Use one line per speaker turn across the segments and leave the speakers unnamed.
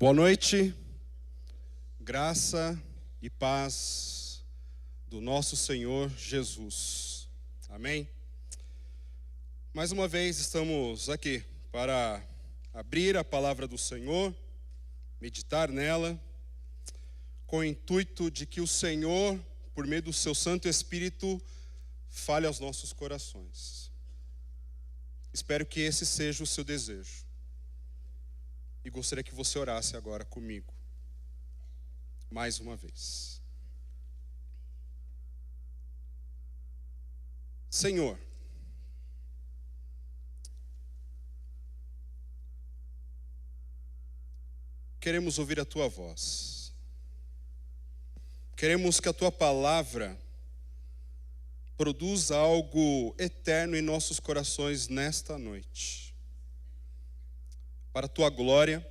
Boa noite, graça e paz do nosso Senhor Jesus. Amém? Mais uma vez estamos aqui para abrir a palavra do Senhor, meditar nela, com o intuito de que o Senhor, por meio do seu Santo Espírito, fale aos nossos corações. Espero que esse seja o seu desejo. E gostaria que você orasse agora comigo, mais uma vez. Senhor, queremos ouvir a Tua voz. Queremos que a Tua palavra produza algo eterno em nossos corações nesta noite. Para a Tua glória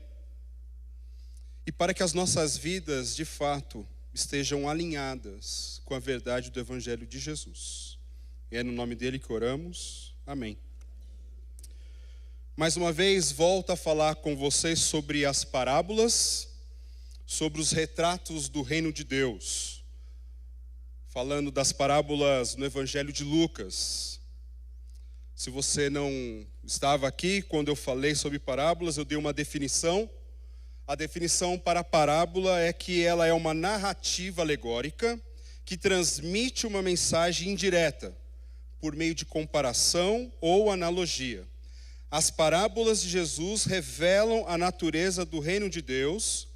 e para que as nossas vidas, de fato, estejam alinhadas com a verdade do Evangelho de Jesus. E é no nome dele que oramos. Amém. Mais uma vez, volto a falar com vocês sobre as parábolas, sobre os retratos do reino de Deus. Falando das parábolas no Evangelho de Lucas. Se você não estava aqui quando eu falei sobre parábolas, eu dei uma definição. A definição para a parábola é que ela é uma narrativa alegórica que transmite uma mensagem indireta, por meio de comparação ou analogia. As parábolas de Jesus revelam a natureza do reino de Deus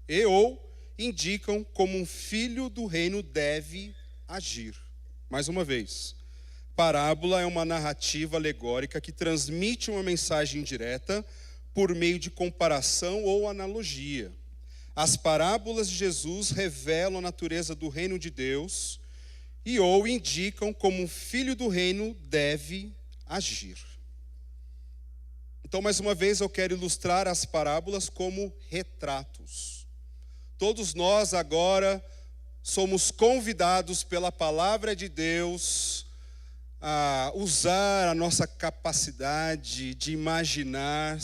e ou indicam como um filho do reino deve agir. Mais uma vez. Parábola é uma narrativa alegórica que transmite uma mensagem indireta por meio de comparação ou analogia. As parábolas de Jesus revelam a natureza do reino de Deus e ou indicam como um filho do reino deve agir. Então, mais uma vez, eu quero ilustrar as parábolas como retratos. Todos nós agora somos convidados pela palavra de Deus a usar a nossa capacidade de imaginar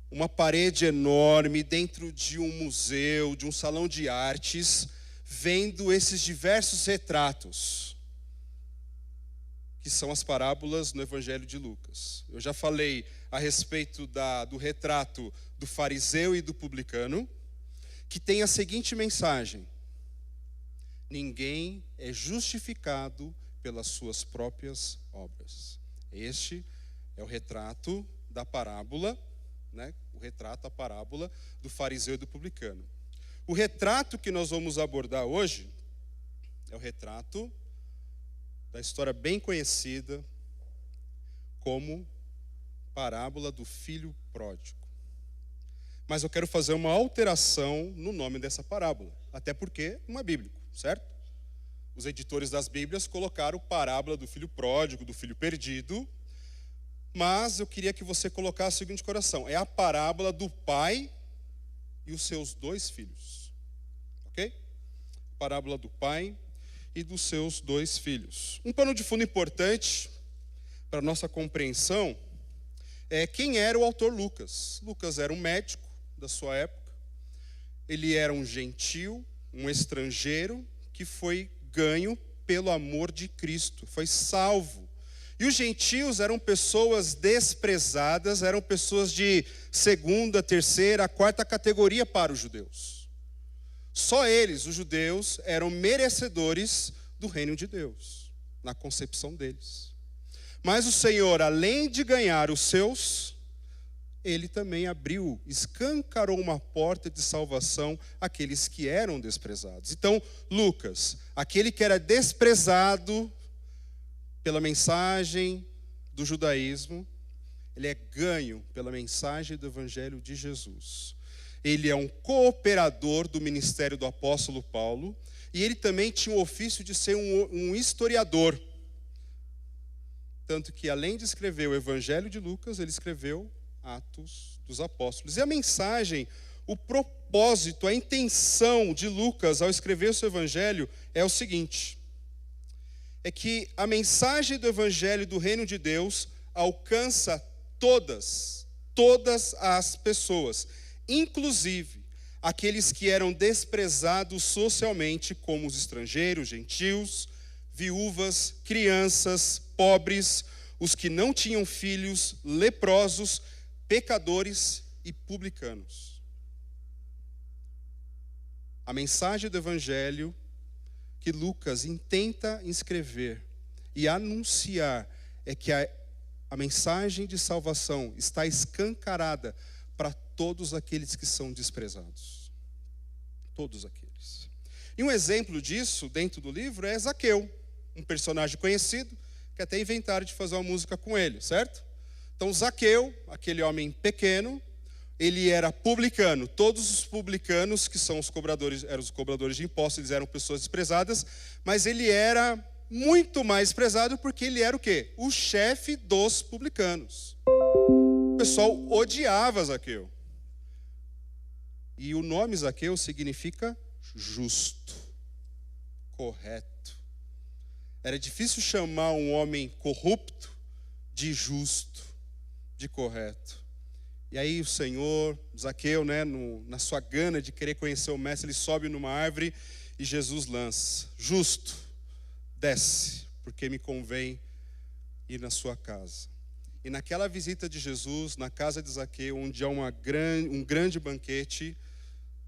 uma parede enorme dentro de um museu, de um salão de artes, vendo esses diversos retratos, que são as parábolas no Evangelho de Lucas. Eu já falei a respeito do retrato do fariseu e do publicano, que tem a seguinte mensagem: ninguém é justificado pelas suas próprias obras. Este é o retrato da parábola, né? O retrato, a parábola do fariseu e do publicano. O retrato que nós vamos abordar hoje é o retrato da história bem conhecida como parábola do filho pródigo. Mas eu quero fazer uma alteração no nome dessa parábola, até porque não é bíblico, certo? Os editores das Bíblias colocaram parábola do filho pródigo, do filho perdido, mas eu queria que você colocasse o seguinte coração: é a parábola do pai e os seus dois filhos. Ok? Parábola do pai e dos seus dois filhos. Um pano de fundo importante para a nossa compreensão é quem era o autor Lucas. Lucas era um médico da sua época. Ele era um gentil, um estrangeiro que foi ganho pelo amor de Cristo, foi salvo. E os gentios eram pessoas desprezadas, eram pessoas de segunda, terceira, quarta categoria para os judeus. Só eles, os judeus, eram merecedores do reino de Deus, na concepção deles. Mas o Senhor, além de ganhar os seus, ele também abriu, escancarou uma porta de salvação àqueles que eram desprezados. Então, Lucas, aquele que era desprezado pela mensagem do judaísmo, ele é ganho pela mensagem do Evangelho de Jesus. Ele é um cooperador do ministério do apóstolo Paulo, e ele também tinha o ofício de ser um historiador. Tanto que, além de escrever o Evangelho de Lucas, ele escreveu Atos dos Apóstolos. E a mensagem, o propósito, a intenção de Lucas ao escrever o seu evangelho é o seguinte: é que a mensagem do evangelho do reino de Deus alcança todas as pessoas, inclusive aqueles que eram desprezados socialmente, como os estrangeiros, gentios, viúvas, crianças, pobres, os que não tinham filhos, leprosos, pecadores e publicanos. A mensagem do Evangelho que Lucas intenta escrever e anunciar é que a mensagem de salvação está escancarada para todos aqueles que são desprezados. Todos aqueles. E um exemplo disso, dentro do livro, é Zaqueu, um personagem conhecido, que até inventaram de fazer uma música com ele, certo? Então Zaqueu, aquele homem pequeno, ele era publicano. Todos os publicanos, que são os cobradores, eram os cobradores de impostos, eles eram pessoas desprezadas, mas ele era muito mais prezado porque ele era o quê? O chefe dos publicanos. O pessoal odiava Zaqueu. E o nome Zaqueu significa justo, correto. Era difícil chamar um homem corrupto de justo, de correto. E aí o Senhor, Zaqueu, na sua gana de querer conhecer o mestre, ele sobe numa árvore e Jesus lança: justo, desce, porque me convém ir na sua casa. E naquela visita de Jesus, na casa de Zaqueu, onde há um grande banquete,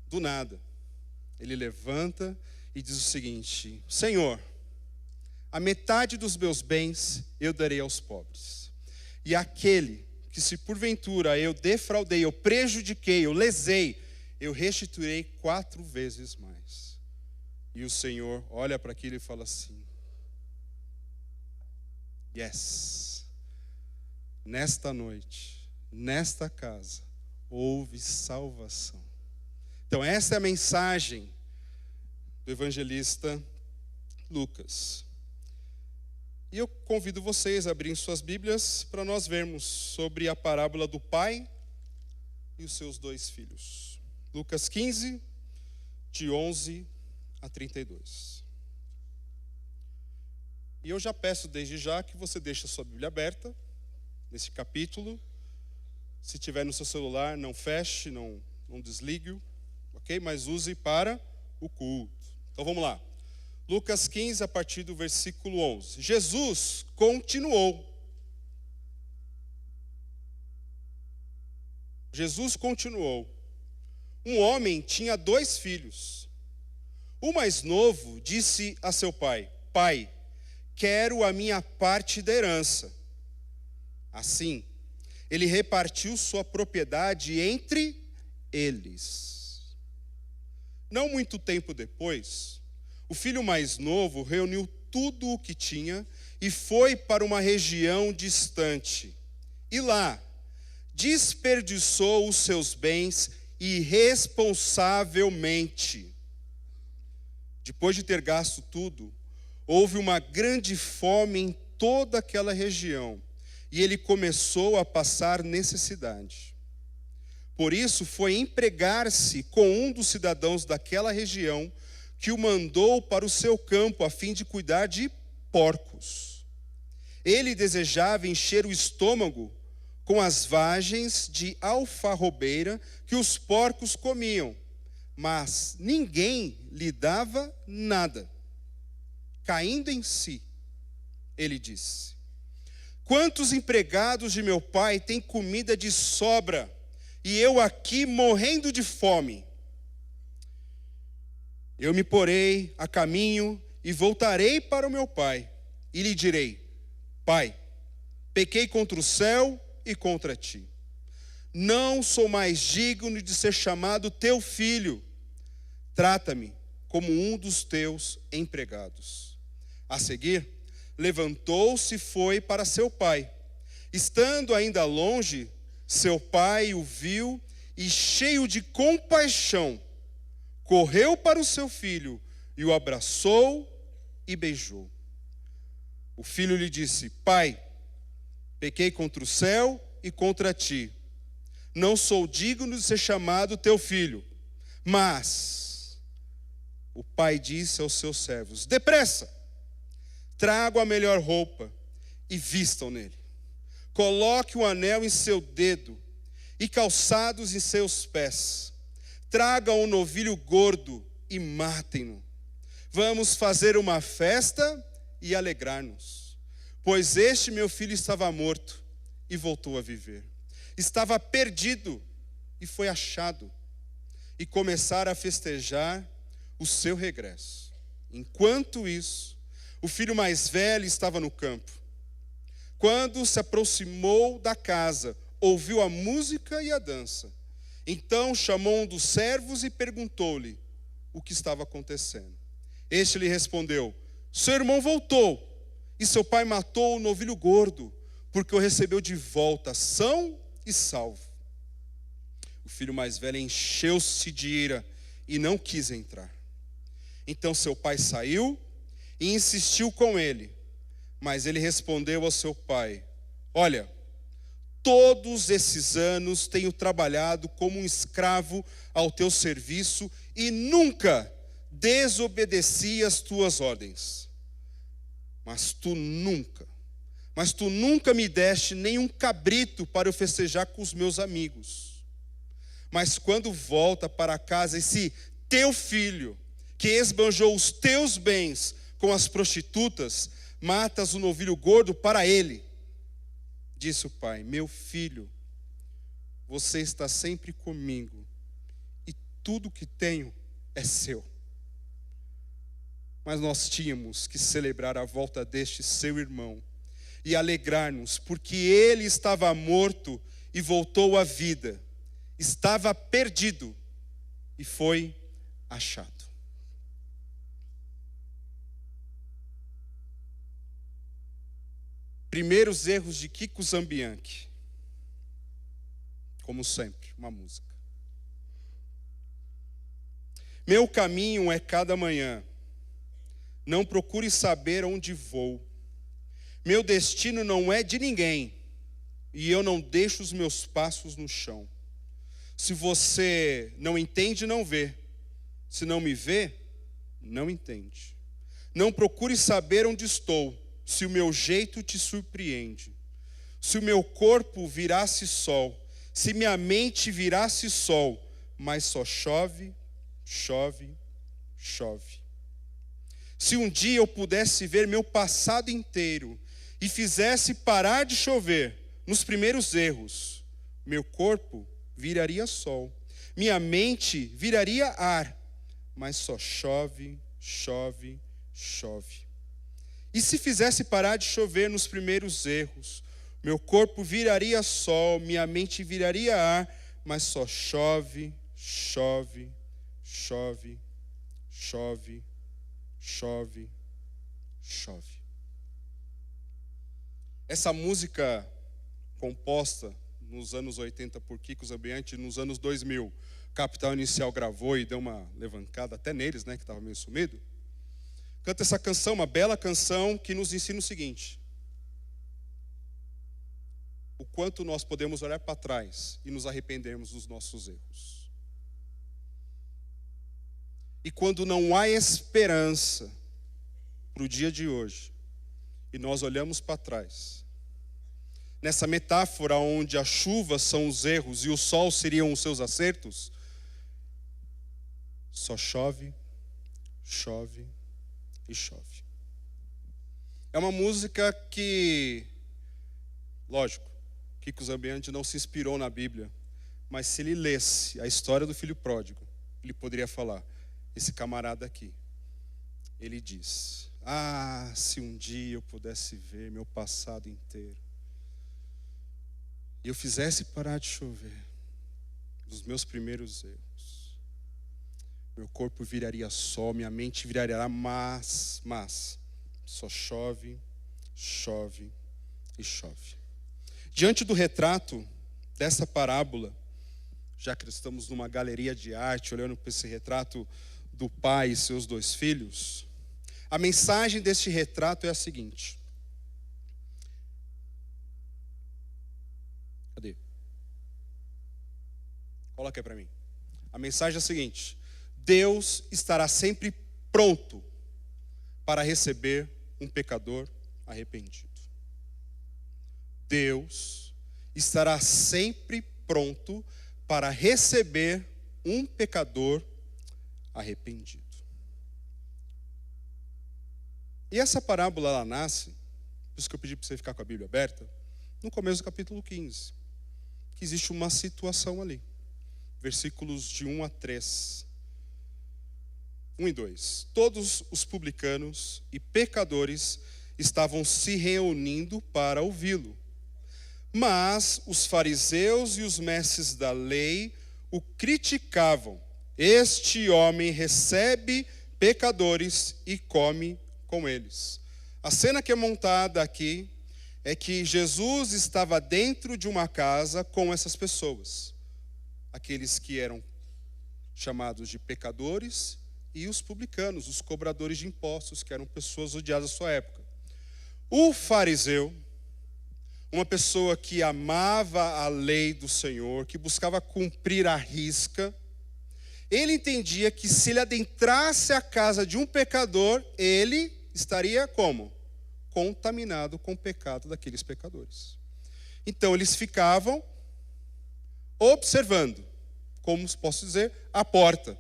do nada, ele levanta e diz o seguinte: Senhor, a metade dos meus bens eu darei aos pobres. E aquele que se porventura eu defraudei, eu prejudiquei, eu lesei, eu restituirei 4 vezes mais. E o Senhor olha para aquilo e fala assim: yes, nesta noite, nesta casa, houve salvação. Então essa é a mensagem do evangelista Lucas. E eu convido vocês a abrirem suas Bíblias para nós vermos sobre a parábola do pai e os seus 2 filhos. Lucas 15, de 11 a 32. E eu já peço desde já que você deixe a sua Bíblia aberta nesse capítulo. Se tiver no seu celular, não feche, não desligue-o, ok? Mas use para o culto. Então vamos lá. Lucas 15, a partir do versículo 11. Jesus continuou. Um homem tinha 2 filhos. O mais novo disse a seu pai: Pai, quero a minha parte da herança. Assim, ele repartiu sua propriedade entre eles. Não muito tempo depois, o filho mais novo reuniu tudo o que tinha e foi para uma região distante. E lá, desperdiçou os seus bens irresponsavelmente. Depois de ter gasto tudo, houve uma grande fome em toda aquela região, e ele começou a passar necessidade. Por isso foi empregar-se com um dos cidadãos daquela região, que o mandou para o seu campo a fim de cuidar de porcos. Ele desejava encher o estômago com as vagens de alfarrobeira que os porcos comiam, mas ninguém lhe dava nada. Caindo em si, ele disse: Quantos empregados de meu pai têm comida de sobra, e eu aqui morrendo de fome? Eu me porei a caminho e voltarei para o meu pai, e lhe direi: Pai, pequei contra o céu e contra ti. Não sou mais digno de ser chamado teu filho. Trata-me como um dos teus empregados. A seguir, levantou-se e foi para seu pai. Estando ainda longe, seu pai o viu e, cheio de compaixão, correu para o seu filho e o abraçou e beijou. O filho lhe disse: Pai, pequei contra o céu e contra ti. Não sou digno de ser chamado teu filho. Mas o pai disse aos seus servos: Depressa, tragam a melhor roupa e vistam nele. Coloque um anel em seu dedo e calçados em seus pés. Tragam um novilho gordo e matem-no. Vamos fazer uma festa e alegrar-nos. Pois este meu filho estava morto e voltou a viver. Estava perdido e foi achado. E começaram a festejar o seu regresso. Enquanto isso, o filho mais velho estava no campo. Quando se aproximou da casa, ouviu a música e a dança. Então chamou um dos servos e perguntou-lhe o que estava acontecendo. Este lhe respondeu: seu irmão voltou, e seu pai matou o novilho gordo, porque o recebeu de volta, são e salvo. O filho mais velho encheu-se de ira e não quis entrar. Então seu pai saiu e insistiu com ele. Mas ele respondeu ao seu pai: olha, todos esses anos tenho trabalhado como um escravo ao teu serviço e nunca desobedeci às tuas ordens. Mas tu nunca me deste nem um cabrito para eu festejar com os meus amigos. Mas quando volta para casa esse teu filho, que esbanjou os teus bens com as prostitutas, matas o novilho gordo para ele. Disse o pai: meu filho, você está sempre comigo, e tudo que tenho é seu. Mas nós tínhamos que celebrar a volta deste seu irmão e alegrar-nos, porque ele estava morto e voltou à vida. Estava perdido e foi achado. Primeiros erros de Kiko Zambianchi. Como sempre, uma música. Meu caminho é cada manhã. Não procure saber onde vou. Meu destino não é de ninguém. E eu não deixo os meus passos no chão. Se você não entende, não vê. Se não me vê, não entende. Não procure saber onde estou. Se o meu jeito te surpreende. Se o meu corpo virasse sol. Se minha mente virasse sol. Mas só chove, chove, chove. Se um dia eu pudesse ver meu passado inteiro e fizesse parar de chover nos primeiros erros, meu corpo viraria sol, minha mente viraria ar, mas só chove, chove, chove. E se fizesse parar de chover nos primeiros erros, meu corpo viraria sol, minha mente viraria ar, mas só chove, chove, chove, chove, chove, chove. Essa música composta nos anos 80 por Kiko Zambianchi, nos anos 2000, Capital Inicial gravou e deu uma levancada até neles, né, que estava meio sumido. Canta essa canção, uma bela canção que nos ensina o seguinte: o quanto nós podemos olhar para trás e nos arrependermos dos nossos erros. E quando não há esperança para o dia de hoje, e nós olhamos para trás, nessa metáfora onde a chuva são os erros e o sol seriam os seus acertos, só chove, chove e chove. É uma música que, lógico, Kiko Zambianchi não se inspirou na Bíblia, mas se ele lesse a história do filho pródigo, ele poderia falar: esse camarada aqui, ele diz: ah, se um dia eu pudesse ver meu passado inteiro, e eu fizesse parar de chover dos meus primeiros erros, meu corpo viraria sol, minha mente viraria, mas só chove, chove e chove. Diante do retrato dessa parábola, já que estamos numa galeria de arte, olhando para esse retrato do pai e seus dois filhos, a mensagem deste retrato é a seguinte. Cadê? Coloca aí para mim. A mensagem é a seguinte: Deus estará sempre pronto para receber um pecador arrependido. Deus estará sempre pronto para receber um pecador arrependido. E essa parábola, ela nasce, por isso que eu pedi para você ficar com a Bíblia aberta, no começo do capítulo 15, que existe uma situação ali. Versículos de 1 a 3. 1 e 2. Todos os publicanos e pecadores estavam se reunindo para ouvi-lo. Mas os fariseus e os mestres da lei o criticavam. Este homem recebe pecadores e come com eles. A cena que é montada aqui é que Jesus estava dentro de uma casa com essas pessoas. Aqueles que eram chamados de pecadores e os publicanos, os cobradores de impostos, que eram pessoas odiadas à sua época. O fariseu, uma pessoa que amava a lei do Senhor, que buscava cumprir a risca, ele entendia que se ele adentrasse a casa de um pecador, ele estaria como? Contaminado com o pecado daqueles pecadores. Então eles ficavam observando, como posso dizer, a porta,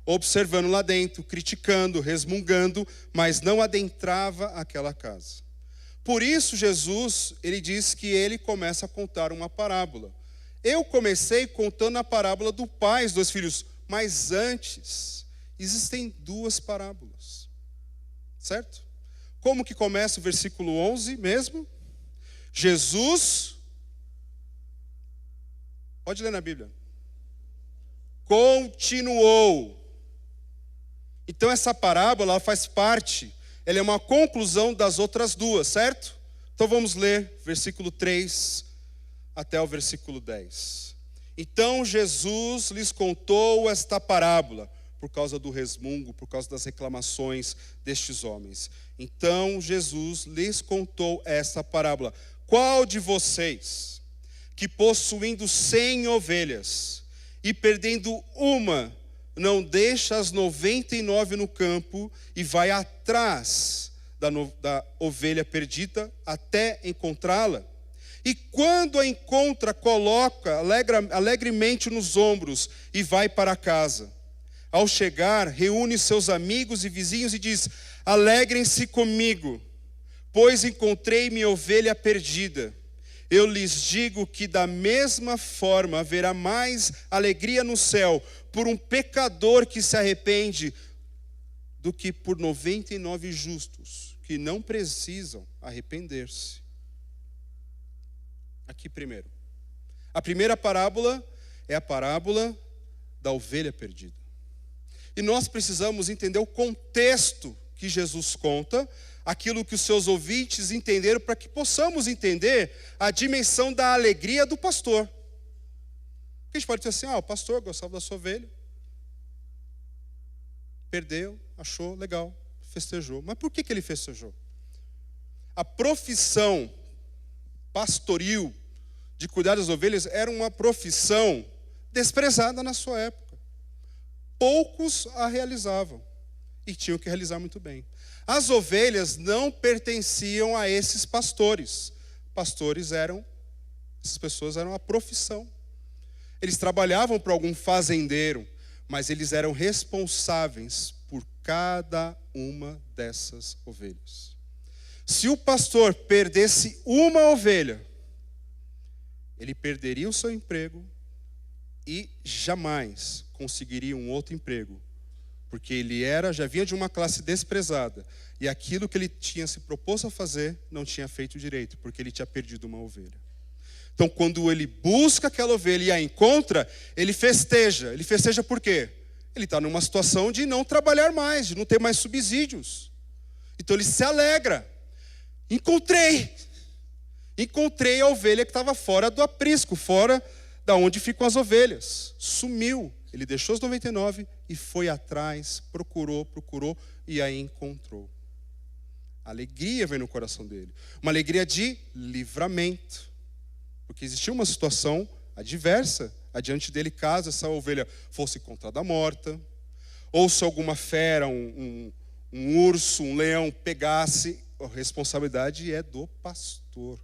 observando lá dentro, criticando, resmungando, mas não adentrava aquela casa. Por isso Jesus, ele diz que ele começa a contar uma parábola. Eu comecei contando a parábola do pai e dos 2 filhos, mas antes existem 2 parábolas, certo? Como que começa o versículo 11 mesmo? Jesus, pode ler na Bíblia, continuou. Então essa parábola ela faz parte, ela é uma conclusão das outras 2, certo? Então vamos ler versículo 3 até o versículo 10. Então Jesus lhes contou esta parábola, por causa do resmungo, por causa das reclamações destes homens. Então Jesus lhes contou esta parábola. Qual de vocês, que possuindo 100 ovelhas, e perdendo uma, não deixa as 99 no campo, e vai atrás da ovelha perdida, até encontrá-la? E quando a encontra, coloca alegremente nos ombros, e vai para casa. Ao chegar, reúne seus amigos e vizinhos e diz: alegrem-se comigo, pois encontrei minha ovelha perdida. Eu lhes digo que da mesma forma haverá mais alegria no céu por um pecador que se arrepende do que por 99 justos que não precisam arrepender-se. Aqui primeiro. A primeira parábola é a parábola da ovelha perdida. E nós precisamos entender o contexto que Jesus conta, aquilo que os seus ouvintes entenderam, para que possamos entender a dimensão da alegria do pastor. Porque a gente pode dizer assim: o pastor gostava da sua ovelha, perdeu, achou legal, festejou. Mas por que ele festejou? A profissão pastoril de cuidar das ovelhas era uma profissão desprezada na sua época. Poucos a realizavam e tinham que realizar muito bem. As ovelhas não pertenciam a esses pastores. Essas pessoas eram a profissão. Eles trabalhavam para algum fazendeiro, mas eles eram responsáveis por cada uma dessas ovelhas. Se o pastor perdesse uma ovelha, ele perderia o seu emprego e jamais conseguiria um outro emprego, porque ele já vinha de uma classe desprezada, e aquilo que ele tinha se proposto a fazer, não tinha feito direito, porque ele tinha perdido uma ovelha. Então, quando ele busca aquela ovelha e a encontra, ele festeja. Ele festeja por quê? Ele está numa situação de não trabalhar mais, de não ter mais subsídios. Então ele se alegra. Encontrei a ovelha que estava fora do aprisco, fora da onde ficam as ovelhas. Sumiu. Ele deixou os 99 e foi atrás, procurou e a encontrou. A alegria veio no coração dele. Uma alegria de livramento. Porque existia uma situação adversa adiante dele, caso essa ovelha fosse encontrada morta, ou se alguma fera, um urso, um leão pegasse, a responsabilidade é do pastor.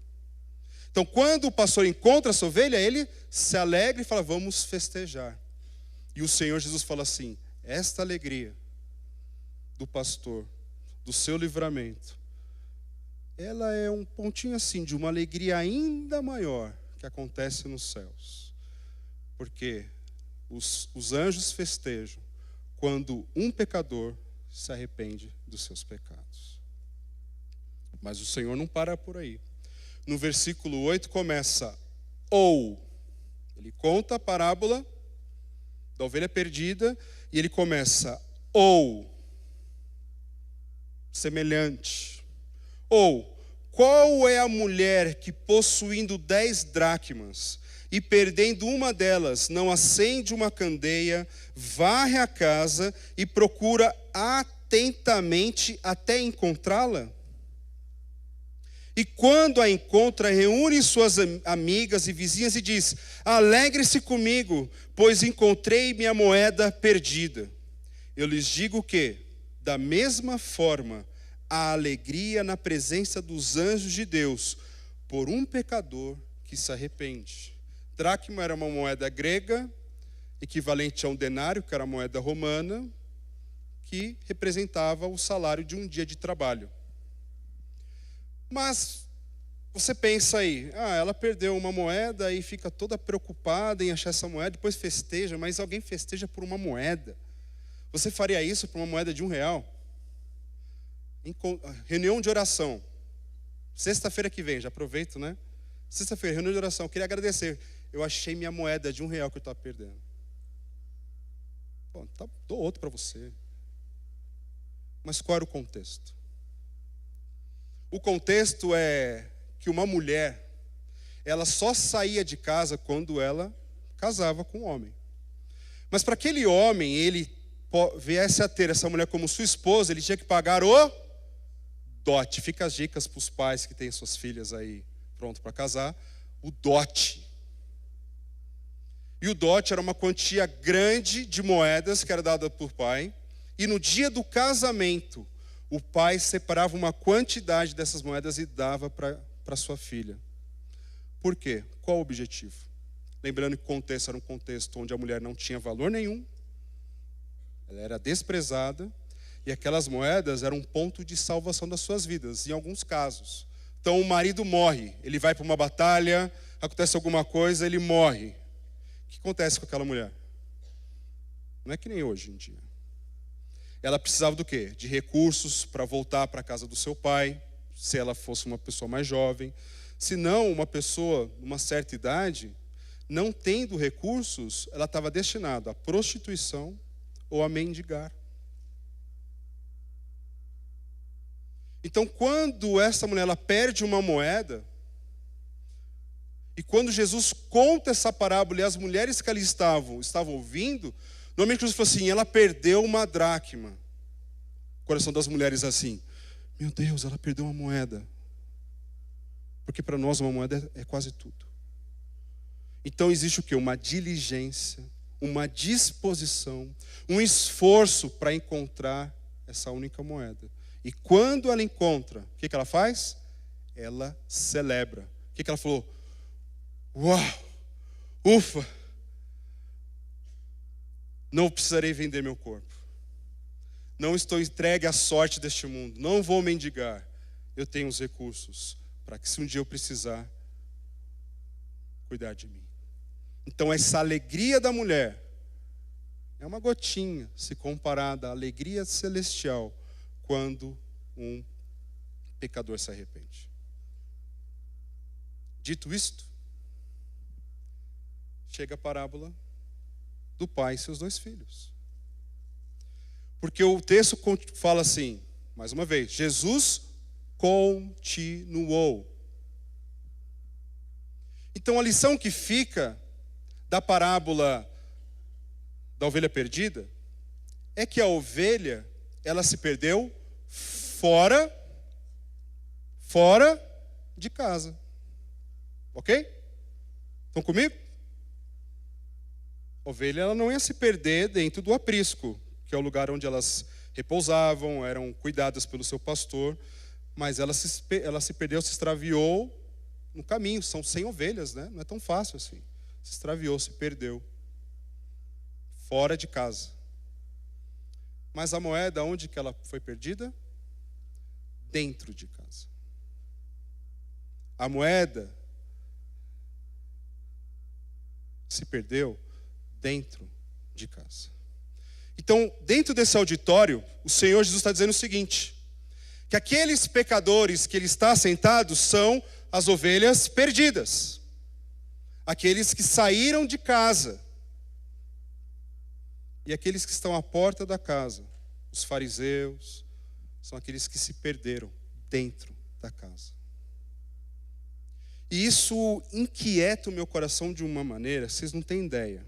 Então, quando o pastor encontra essa ovelha, ele se alegra e fala: vamos festejar. E o Senhor Jesus fala assim: esta alegria do pastor, do seu livramento, ela é um pontinho assim de uma alegria ainda maior que acontece nos céus. Porque os anjos festejam quando um pecador se arrepende dos seus pecados. Mas o Senhor não para por aí. No versículo 8 começa, ou. Ele conta a parábola da ovelha perdida e ele começa, ou. Semelhante. Ou, qual é a mulher que possuindo 10 dracmas e perdendo uma delas, não acende uma candeia, varre a casa e procura atentamente até encontrá-la? E quando a encontra, reúne suas amigas e vizinhas e diz: alegre-se comigo, pois encontrei minha moeda perdida. Eu lhes digo que, da mesma forma, há alegria na presença dos anjos de Deus por um pecador que se arrepende. Dracma era uma moeda grega, equivalente a um denário, que era a moeda romana, que representava o salário de um dia de trabalho. Mas você pensa aí, ela perdeu uma moeda e fica toda preocupada em achar essa moeda, depois festeja, mas alguém festeja por uma moeda. Você faria isso por uma moeda de R$1? Reunião de oração. Sexta-feira que vem, já aproveito, né? Sexta-feira, reunião de oração. Queria agradecer. Eu achei minha moeda de R$1 que eu estava perdendo. Bom, dou outro para você. Mas qual era o contexto? O contexto é que uma mulher, ela só saía de casa quando ela casava com um homem. Mas para aquele homem, ele viesse a ter essa mulher como sua esposa, ele tinha que pagar o dote. Fica as dicas para os pais que têm suas filhas aí pronto para casar. O dote. E o dote era uma quantia grande de moedas que era dada por pai. E no dia do casamento, o pai separava uma quantidade dessas moedas e dava para sua filha. Por quê? Qual o objetivo? Lembrando que o contexto era um contexto onde a mulher não tinha valor nenhum. Ela era desprezada. E aquelas moedas eram um ponto de salvação das suas vidas, em alguns casos. Então o marido morre, ele vai para uma batalha, acontece alguma coisa, ele morre. O que acontece com aquela mulher? Não é que nem hoje em dia. Ela precisava do quê? De recursos para voltar para a casa do seu pai, se ela fosse uma pessoa mais jovem. Se não, uma pessoa, numa certa idade, não tendo recursos, ela estava destinada à prostituição ou a mendigar. Então, quando essa mulher ela perde uma moeda, e quando Jesus conta essa parábola e as mulheres que ali estavam ouvindo, normalmente Jesus falou assim: ela perdeu uma dracma. O coração das mulheres assim: meu Deus, ela perdeu uma moeda. Porque para nós uma moeda é quase tudo. Então existe o quê? Uma diligência, uma disposição, um esforço para encontrar essa única moeda. E quando ela encontra, o que ela faz? Ela celebra. O que ela falou? Uau! Ufa! Não precisarei vender meu corpo. Não estou entregue à sorte deste mundo. Não vou mendigar. Eu tenho os recursos para que se um dia eu precisar, cuidar de mim. Então essa alegria da mulher é uma gotinha se comparada à alegria celestial quando um pecador se arrepende. Dito isto, chega a parábola do pai e seus 2 filhos. Porque o texto fala assim, mais uma vez, Jesus continuou. Então a lição que fica da parábola da ovelha perdida é que a ovelha, ela se perdeu fora de casa. Ok? Estão comigo? A ovelha ela não ia se perder dentro do aprisco, que é o lugar onde elas repousavam, eram cuidadas pelo seu pastor, mas ela se perdeu, se extraviou no caminho. São 100 ovelhas, né? Não é tão fácil assim. Se extraviou, se perdeu. fora de casa. Mas a moeda, onde que ela foi perdida? Dentro de casa. A moeda se perdeu dentro de casa. Então, dentro desse auditório, o Senhor Jesus está dizendo o seguinte: que aqueles pecadores que Ele está sentado são as ovelhas perdidas. Aqueles que saíram de casa. E aqueles que estão à porta da casa, os fariseus, são aqueles que se perderam dentro da casa. E isso inquieta o meu coração de uma maneira, vocês não têm ideia.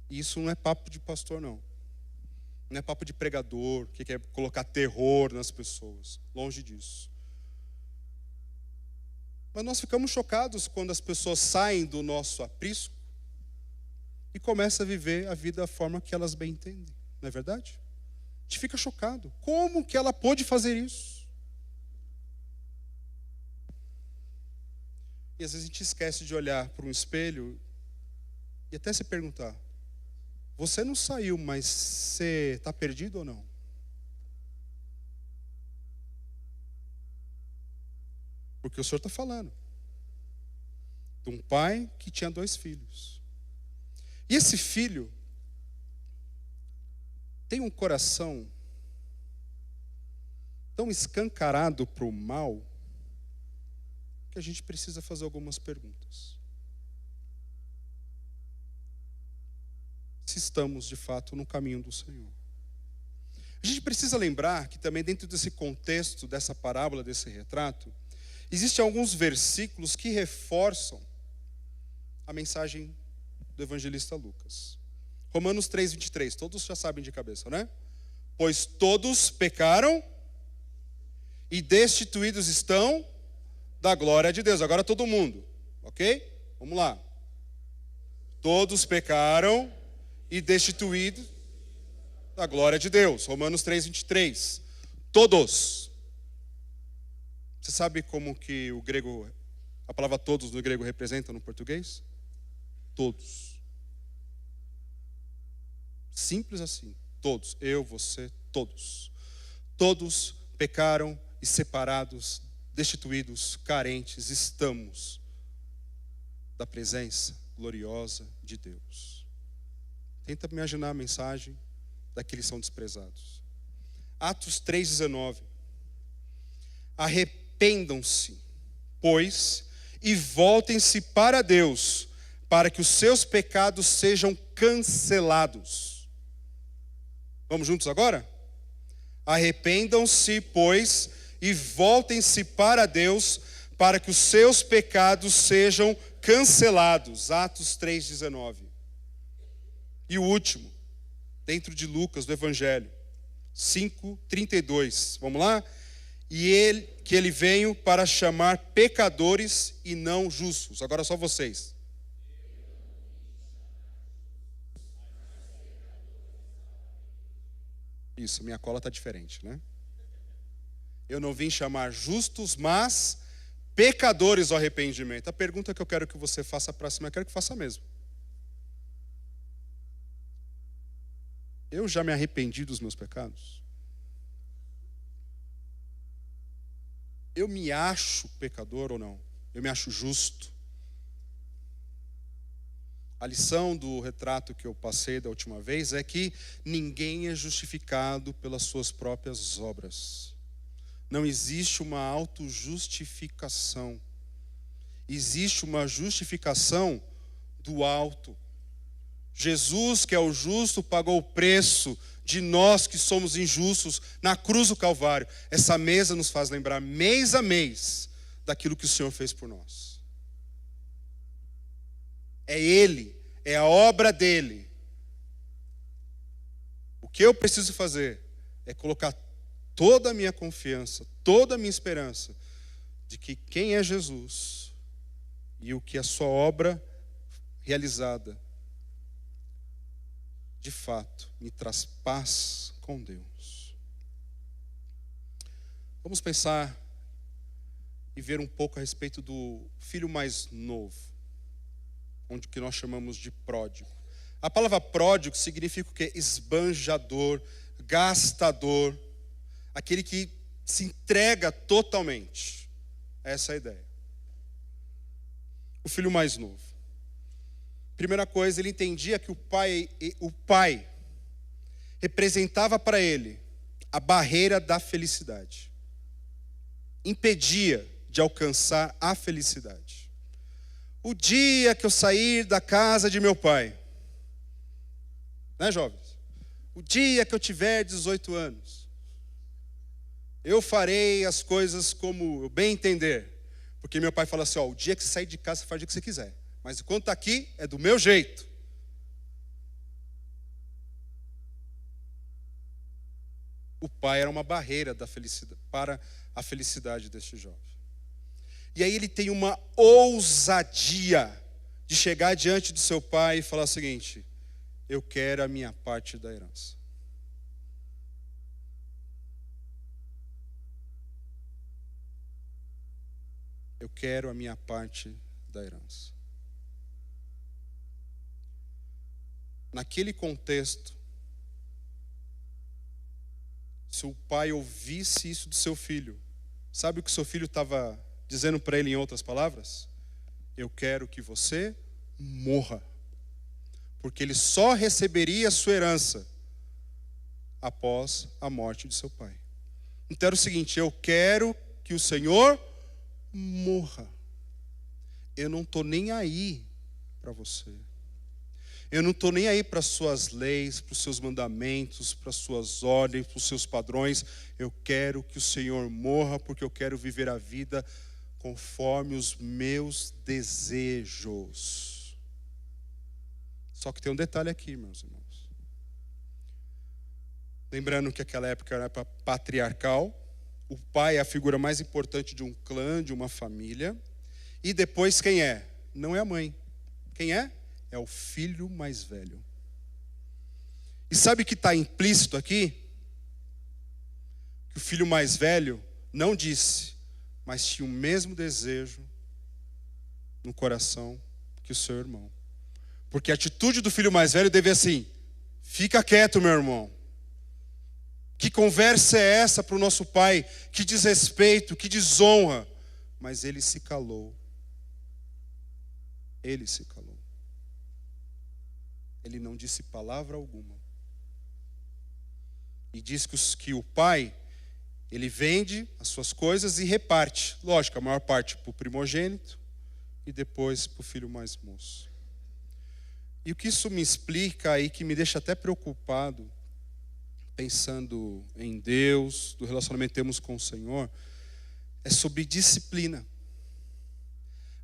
E isso não é papo de pastor, não. Não é papo de pregador, que quer colocar terror nas pessoas. Longe disso. Mas nós ficamos chocados quando as pessoas saem do nosso aprisco e começam a viver a vida da forma que elas bem entendem. Não é verdade? A gente fica chocado. Como que ela pôde fazer isso? E às vezes a gente esquece de olhar para um espelho e até se perguntar: você não saiu, mas você está perdido ou não? Porque o Senhor está falando de um pai que tinha 2 filhos. E esse filho tem um coração tão escancarado para o mal que a gente precisa fazer algumas perguntas. Se estamos, de fato, no caminho do Senhor. A gente precisa lembrar que também dentro desse contexto, dessa parábola, desse retrato, existem alguns versículos que reforçam a mensagem do evangelista Lucas. Romanos 3:23, todos já sabem de cabeça, né? Pois todos pecaram e destituídos estão da glória de Deus. Agora todo mundo, ok? Vamos lá. Todos pecaram e destituídos da glória de Deus. Romanos 3:23. Todos. Você sabe como que o grego, a palavra todos do grego representa no português? Todos. Simples assim. Todos. Eu, você, todos. Todos pecaram e separados, destituídos, carentes, estamos da presença gloriosa de Deus. Tenta imaginar a mensagem daqueles que são desprezados. Atos 3:19. Arrependam-se, pois, e voltem-se para Deus, para que os seus pecados sejam cancelados. Vamos juntos agora? Arrependam-se, pois, e voltem-se para Deus, para que os seus pecados sejam cancelados. Atos 3:19. E o último, dentro de Lucas, do Evangelho, 5:32. Vamos lá? Que ele veio para chamar pecadores e não justos. Agora só vocês. Isso, minha cola está diferente, né? Eu não vim chamar justos, mas pecadores ao arrependimento. A pergunta que eu quero que você faça para cima, eu quero que faça mesmo. Eu já me arrependi dos meus pecados? Eu me acho pecador ou não? Eu me acho justo? A lição do retrato que eu passei da última vez é que ninguém é justificado pelas suas próprias obras. Não existe uma autojustificação. Existe uma justificação do alto. Jesus, que é o justo, pagou o preço de nós que somos injustos na cruz do Calvário. Essa mesa nos faz lembrar mês a mês daquilo que o Senhor fez por nós. É Ele, é a obra dEle. O que eu preciso fazer é colocar toda a minha confiança, toda a minha esperança de que quem é Jesus e o que a sua obra realizada de fato me traz paz com Deus. Vamos pensar e ver um pouco a respeito do filho mais novo, onde que nós chamamos de pródigo. A palavra pródigo significa o quê? Esbanjador, gastador, aquele que se entrega totalmente. Essa é a ideia. O filho mais novo. Primeira coisa, ele entendia que o pai representava para ele a barreira da felicidade. Impedia de alcançar a felicidade. O dia que eu sair da casa de meu pai, né, jovens? O dia que eu tiver 18 anos, eu farei as coisas como eu bem entender. Porque meu pai fala assim, ó, o dia que você sair de casa, você faz o dia que você quiser. Mas enquanto está aqui, é do meu jeito. O pai era uma barreira da felicidade, para a felicidade deste jovem. E aí ele tem uma ousadia de chegar diante de seu pai e falar o seguinte: eu quero a minha parte da herança. Eu quero a minha parte da herança. Naquele contexto, se o pai ouvisse isso do seu filho, sabe o que seu filho estava dizendo para ele em outras palavras? Eu quero que você morra. Porque ele só receberia a sua herança após a morte de seu pai. Então era o seguinte: eu quero que o Senhor morra. Eu não estou nem aí para você. Eu não estou nem aí para as suas leis, para os seus mandamentos, para as suas ordens, para os seus padrões. Eu quero que o Senhor morra, porque eu quero viver a vida conforme os meus desejos. Só que tem um detalhe aqui, meus irmãos. Lembrando que aquela época era patriarcal. O pai é a figura mais importante de um clã, de uma família. E depois quem é? Não é a mãe. Quem é? É o filho mais velho. E sabe o que está implícito aqui? Que o filho mais velho não disse, mas tinha o mesmo desejo no coração que o seu irmão. Porque a atitude do filho mais velho deve assim: fica quieto, meu irmão. Que conversa é essa para o nosso pai? Que desrespeito, que desonra. Mas ele se calou. Ele se calou. Ele não disse palavra alguma. E diz que o pai, ele vende as suas coisas e reparte. Lógico, a maior parte para o primogênito e depois para o filho mais moço. E o que isso me explica aí, que me deixa até preocupado, pensando em Deus, do relacionamento que temos com o Senhor, é sobre disciplina.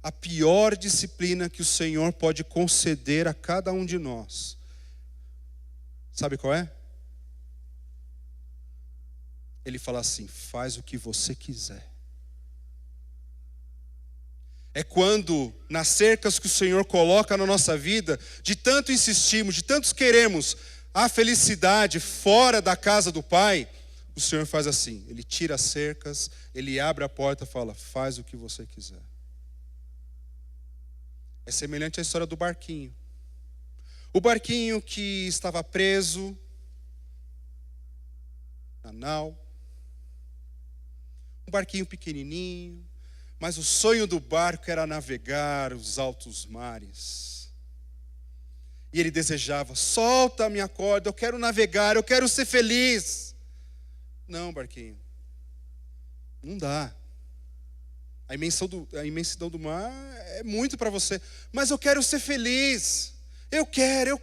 A pior disciplina que o Senhor pode conceder a cada um de nós. Sabe qual é? Ele fala assim: faz o que você quiser. É quando, nas cercas que o Senhor coloca na nossa vida, de tanto insistimos, de tantos queremos a felicidade fora da casa do Pai, o Senhor faz assim: Ele tira as cercas, Ele abre a porta e fala: faz o que você quiser. É semelhante à história do barquinho. O barquinho que estava preso na nau. Um barquinho pequenininho. Mas o sonho do barco era navegar os altos mares. E ele desejava: solta a minha corda, eu quero navegar, eu quero ser feliz. Não, barquinho. Não dá. A imensidão do mar é muito para você. Mas eu quero ser feliz. Eu quero.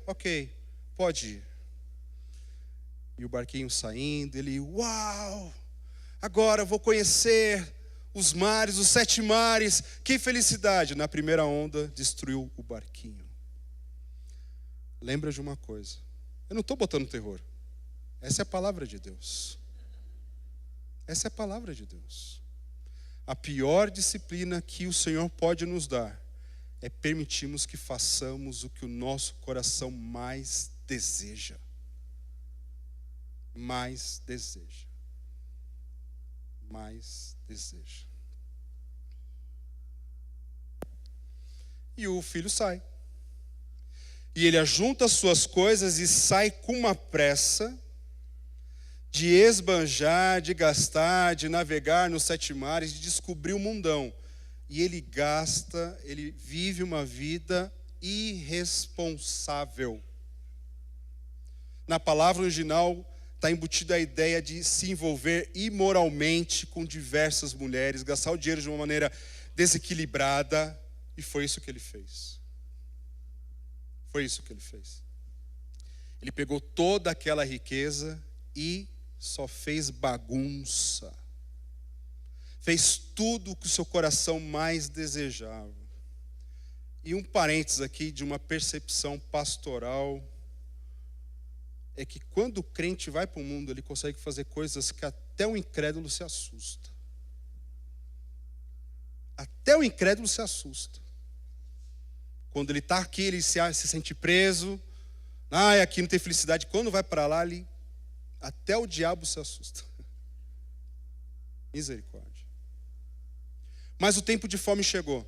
Ok, pode ir. E o barquinho saindo, ele: uau! Agora eu vou conhecer os mares, os 7 mares. Que felicidade! Na primeira onda, destruiu o barquinho. Lembra de uma coisa. Eu não estou botando terror. Essa é a palavra de Deus. Essa é a palavra de Deus. A pior disciplina que o Senhor pode nos dar é permitirmos que façamos o que o nosso coração mais deseja. Mais deseja. Mais deseja. E o filho sai. E ele ajunta as suas coisas e sai com uma pressa de esbanjar, de gastar, de navegar nos 7 mares, de descobrir o mundão. E ele gasta, ele vive uma vida irresponsável. Na palavra original está embutida a ideia de se envolver imoralmente com diversas mulheres, gastar o dinheiro de uma maneira desequilibrada, e foi isso que ele fez. Foi isso que ele fez. Ele pegou toda aquela riqueza e só fez bagunça. Fez tudo o que o seu coração mais desejava. E um parênteses aqui de uma percepção pastoral é que quando o crente vai para o mundo, ele consegue fazer coisas que até o incrédulo se assusta. Até o incrédulo se assusta. Quando ele está aqui, ele se sente preso. Aqui não tem felicidade. Quando vai para lá, até o diabo se assusta. Misericórdia. Mas o tempo de fome chegou.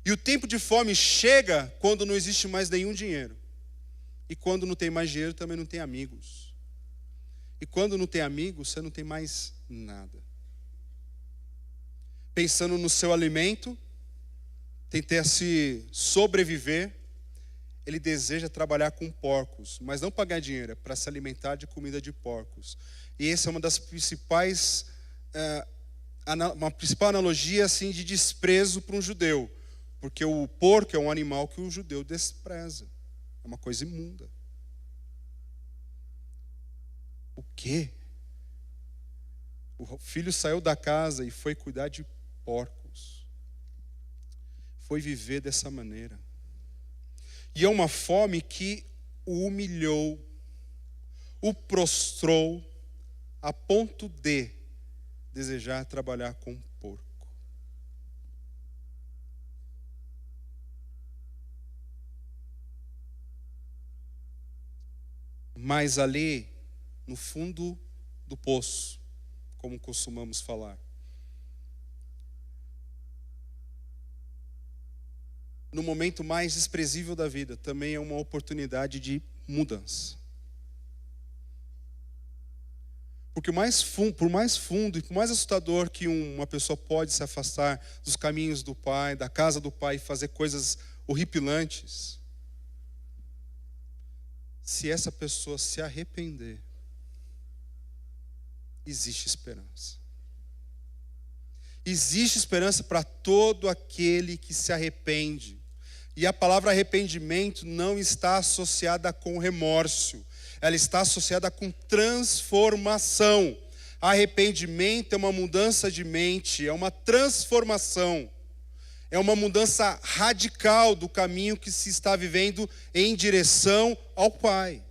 E o tempo de fome chega quando não existe mais nenhum dinheiro. E quando não tem mais dinheiro, também não tem amigos. E quando não tem amigos, você não tem mais nada. Pensando no seu alimento, tentar se sobreviver, ele deseja trabalhar com porcos, mas não para ganhar dinheiro, é para se alimentar de comida de porcos. E essa é uma das principais, uma principal analogia assim, de desprezo para um judeu, porque o porco é um animal que o judeu despreza, é uma coisa imunda. O quê? O filho saiu da casa e foi cuidar de porcos, foi viver dessa maneira. E é uma fome que o humilhou, o prostrou, a ponto de desejar trabalhar com um porco. Mas ali, no fundo do poço, como costumamos falar, no momento mais desprezível da vida, também é uma oportunidade de mudança. Porque por mais fundo e por mais assustador que uma pessoa pode se afastar dos caminhos do Pai, da casa do Pai, e fazer coisas horripilantes, se essa pessoa se arrepender, existe esperança. Existe esperança para todo aquele que se arrepende. E a palavra arrependimento não está associada com remorso. Ela está associada com transformação. Arrependimento é uma mudança de mente, é uma transformação. É uma mudança radical do caminho que se está vivendo em direção ao Pai.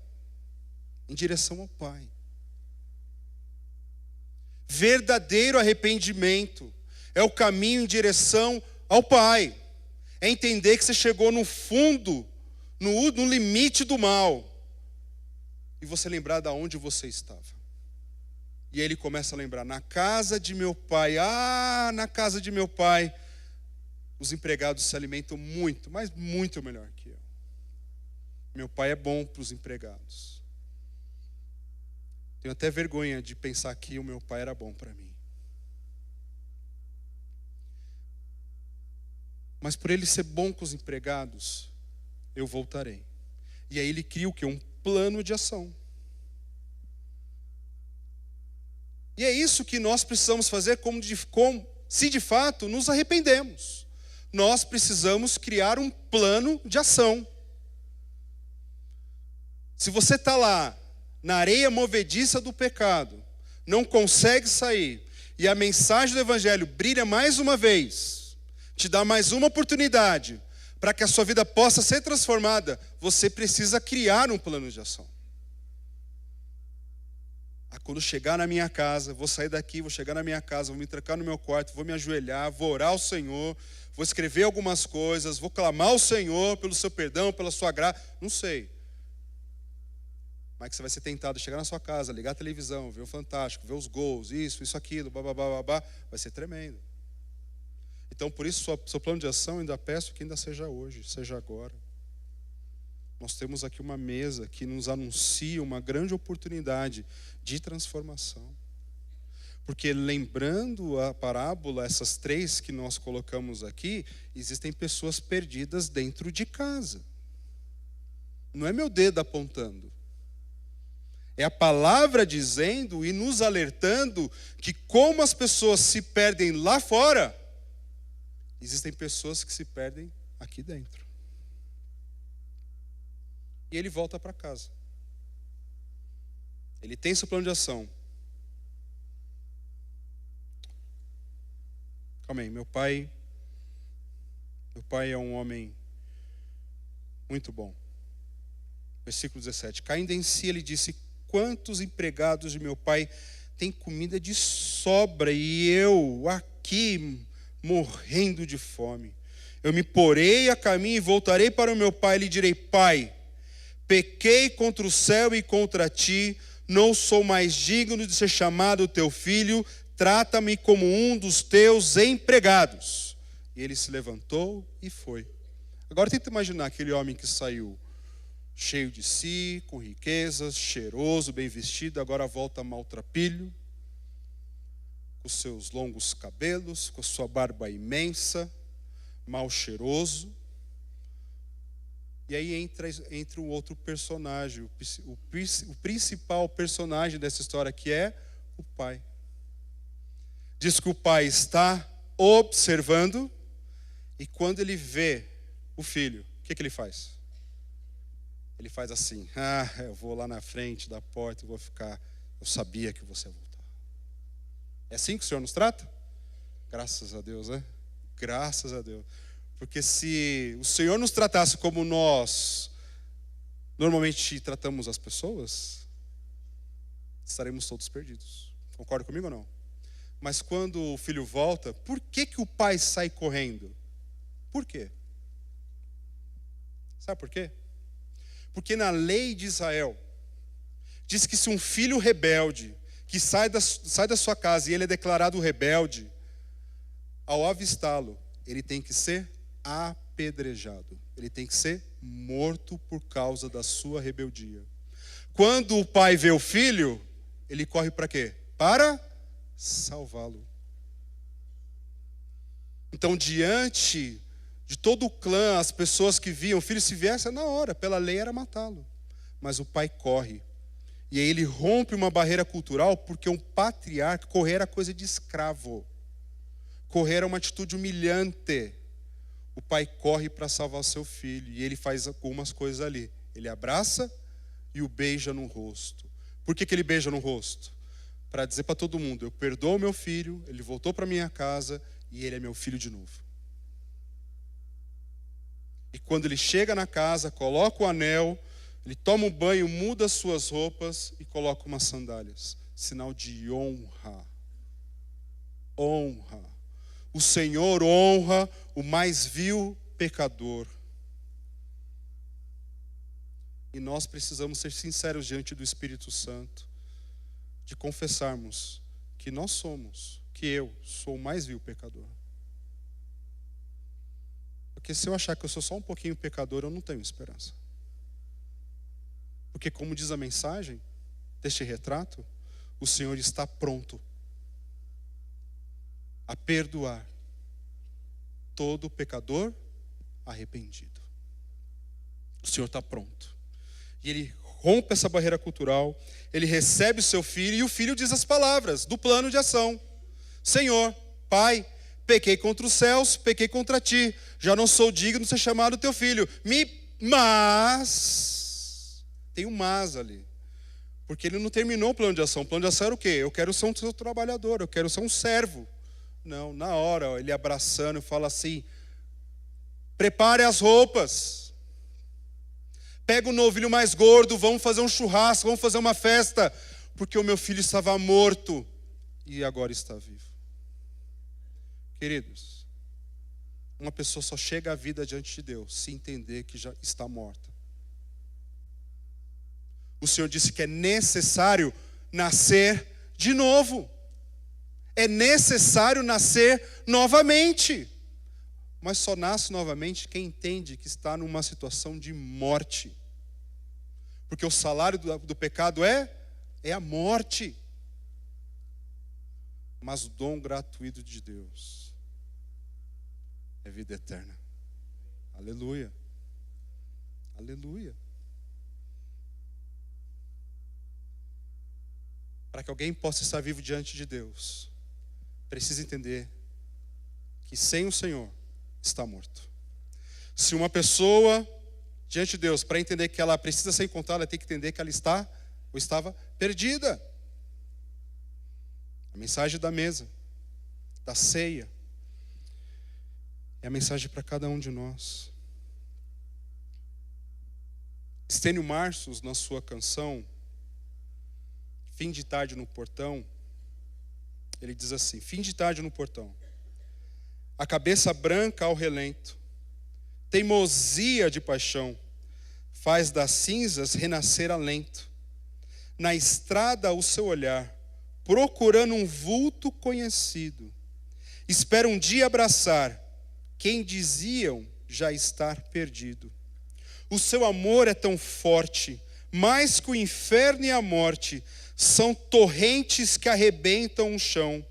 Em direção ao Pai. Verdadeiro arrependimento é o caminho em direção ao Pai. É entender que você chegou no fundo, no limite do mal. E você lembrar de onde você estava. E aí ele começa a lembrar, na casa de meu pai, na casa de meu pai, os empregados se alimentam muito, mas muito melhor que eu. Meu pai é bom para os empregados. Tenho até vergonha de pensar que o meu pai era bom para mim. Mas por ele ser bom com os empregados, eu voltarei. E aí ele cria o quê? Um plano de ação. E é isso que nós precisamos fazer se de fato nos arrependemos. Nós precisamos criar um plano de ação. Se você está lá, na areia movediça do pecado, não consegue sair, e a mensagem do Evangelho brilha mais uma vez, te dá mais uma oportunidade para que a sua vida possa ser transformada, você precisa criar um plano de ação. Quando chegar na minha casa, vou sair daqui, vou chegar na minha casa, vou me trancar no meu quarto, vou me ajoelhar, vou orar ao Senhor, vou escrever algumas coisas, vou clamar ao Senhor pelo seu perdão, pela sua graça, não sei. Mas que você vai ser tentado a chegar na sua casa, ligar a televisão, ver o Fantástico, ver os gols, isso, aquilo, babá, vai ser tremendo. Então, por isso, seu plano de ação, ainda peço que ainda seja hoje, seja agora. Nós temos aqui uma mesa que nos anuncia uma grande oportunidade de transformação. Porque lembrando a parábola, essas 3 que nós colocamos aqui, existem pessoas perdidas dentro de casa. Não é meu dedo apontando. É a palavra dizendo e nos alertando que como as pessoas se perdem lá fora, existem pessoas que se perdem aqui dentro. E ele volta para casa. Ele tem seu plano de ação. Calma aí, meu pai é um homem muito bom. Versículo 17. Caindo em si, ele disse: quantos empregados de meu pai têm comida de sobra e eu aqui morrendo de fome? Eu me porei a caminho e voltarei para o meu pai e lhe direi: pai, pequei contra o céu e contra ti, não sou mais digno de ser chamado teu filho, trata-me como um dos teus empregados. E ele se levantou e foi. Agora tenta imaginar aquele homem que saiu cheio de si, com riquezas, cheiroso, bem vestido, agora volta maltrapilho, com seus longos cabelos, com sua barba imensa, mal cheiroso. E aí entra um outro personagem, o principal personagem dessa história, que é o pai. Diz que o pai está observando, e quando ele vê o filho, o que ele faz? Ele faz assim: eu vou lá na frente da porta, eu sabia que você ia voltar. É assim que o Senhor nos trata? Graças a Deus, né? Graças a Deus. Porque se o Senhor nos tratasse como nós normalmente tratamos as pessoas, estaremos todos perdidos. Concorda comigo ou não? Mas quando o filho volta, por que o pai sai correndo? Por quê? Sabe por quê? Porque na lei de Israel, diz que se um filho rebelde, que sai da sua casa e ele é declarado rebelde, ao avistá-lo, ele tem que ser apedrejado. Ele tem que ser morto por causa da sua rebeldia. Quando o pai vê o filho, ele corre para quê? Para salvá-lo. Então, diante de todo o clã, as pessoas que viam o filho, se viesse na hora, pela lei era matá-lo. Mas o pai corre. E aí ele rompe uma barreira cultural, porque um patriarca, correr era coisa de escravo. Correr era uma atitude humilhante. O pai corre para salvar seu filho, e ele faz algumas coisas ali. Ele abraça e o beija no rosto. Por que ele beija no rosto? Para dizer para todo mundo: eu perdoo meu filho, ele voltou para minha casa e ele é meu filho de novo. E quando ele chega na casa, coloca o anel, ele toma um banho, muda as suas roupas e coloca umas sandálias. Sinal de honra. Honra. O Senhor honra o mais vil pecador. E nós precisamos ser sinceros diante do Espírito Santo, de confessarmos que eu sou o mais vil pecador. Porque se eu achar que eu sou só um pouquinho pecador, eu não tenho esperança. Porque como diz a mensagem deste retrato, o Senhor está pronto a perdoar todo pecador arrependido. O Senhor está pronto. E Ele rompe essa barreira cultural, Ele recebe o seu filho, e o filho diz as palavras do plano de ação: Senhor, Pai, pequei contra os céus, pequei contra ti, já não sou digno de ser chamado teu filho. Mas, tem um mas ali, porque ele não terminou o plano de ação. O plano de ação era o quê? Eu quero ser um seu trabalhador, eu quero ser um servo. Não, na hora, ele abraçando, fala assim: prepare as roupas, pega o novilho mais gordo, vamos fazer um churrasco, vamos fazer uma festa, porque o meu filho estava morto e agora está vivo. Queridos, uma pessoa só chega à vida diante de Deus se entender que já está morta. O Senhor disse que é necessário nascer de novo. É necessário nascer novamente. Mas só nasce novamente quem entende que está numa situação de morte. Porque o salário do pecado é a morte. Mas o dom gratuito de Deus é vida eterna. Aleluia. Aleluia. Para que alguém possa estar vivo diante de Deus, precisa entender que sem o Senhor está morto. Se uma pessoa diante de Deus, para entender que ela precisa ser encontrada, ela tem que entender que ela está ou estava perdida. A mensagem da mesa, da ceia, é a mensagem para cada um de nós. Estênio Marços, na sua canção Fim de Tarde no Portão, ele diz assim: fim de tarde no portão, a cabeça branca ao relento, teimosia de paixão, faz das cinzas renascer alento. Na estrada o seu olhar, procurando um vulto conhecido, espera um dia abraçar quem diziam já estar perdido. O seu amor é tão forte, mais que o inferno e a morte, são torrentes que arrebentam o chão.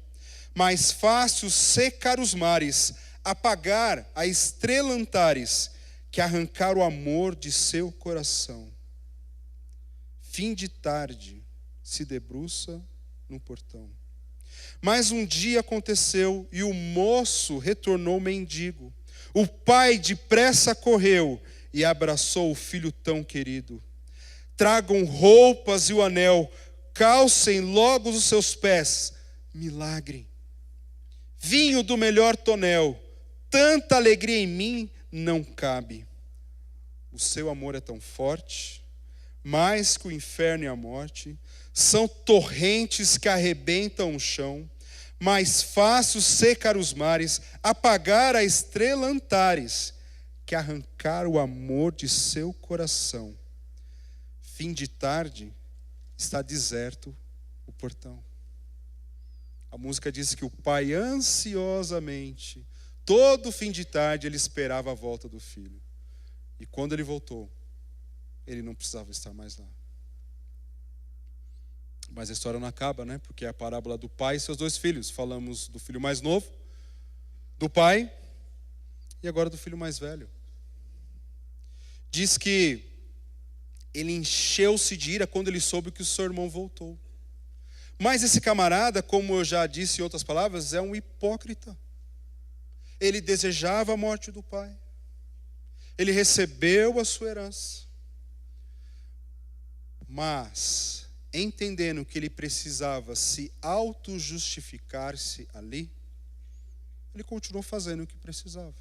Mais fácil secar os mares, apagar a estrela Antares, que arrancar o amor de seu coração. Fim de tarde se debruça no portão. Mas um dia aconteceu e o moço retornou mendigo. O pai depressa correu e abraçou o filho tão querido. Tragam roupas e o anel, calcem logo os seus pés, milagre. Vinho do melhor tonel, tanta alegria em mim não cabe. O seu amor é tão forte, mais que o inferno e a morte, são torrentes que arrebentam o chão. Mais fácil secar os mares, apagar a estrela Antares, que arrancar o amor de seu coração. Fim de tarde, está deserto o portão. A música diz que o pai ansiosamente, todo fim de tarde, ele esperava a volta do filho. E quando ele voltou, ele não precisava estar mais lá. Mas a história não acaba, né? Porque é a parábola do pai e seus dois filhos. Falamos do filho mais novo, do pai, e agora do filho mais velho. Diz que ele encheu-se de ira quando ele soube que o seu irmão voltou. Mas esse camarada, como eu já disse em outras palavras, é um hipócrita. Ele desejava a morte do pai. Ele recebeu a sua herança. Mas, entendendo que ele precisava se auto-justificar-se ali, ele continuou fazendo o que precisava.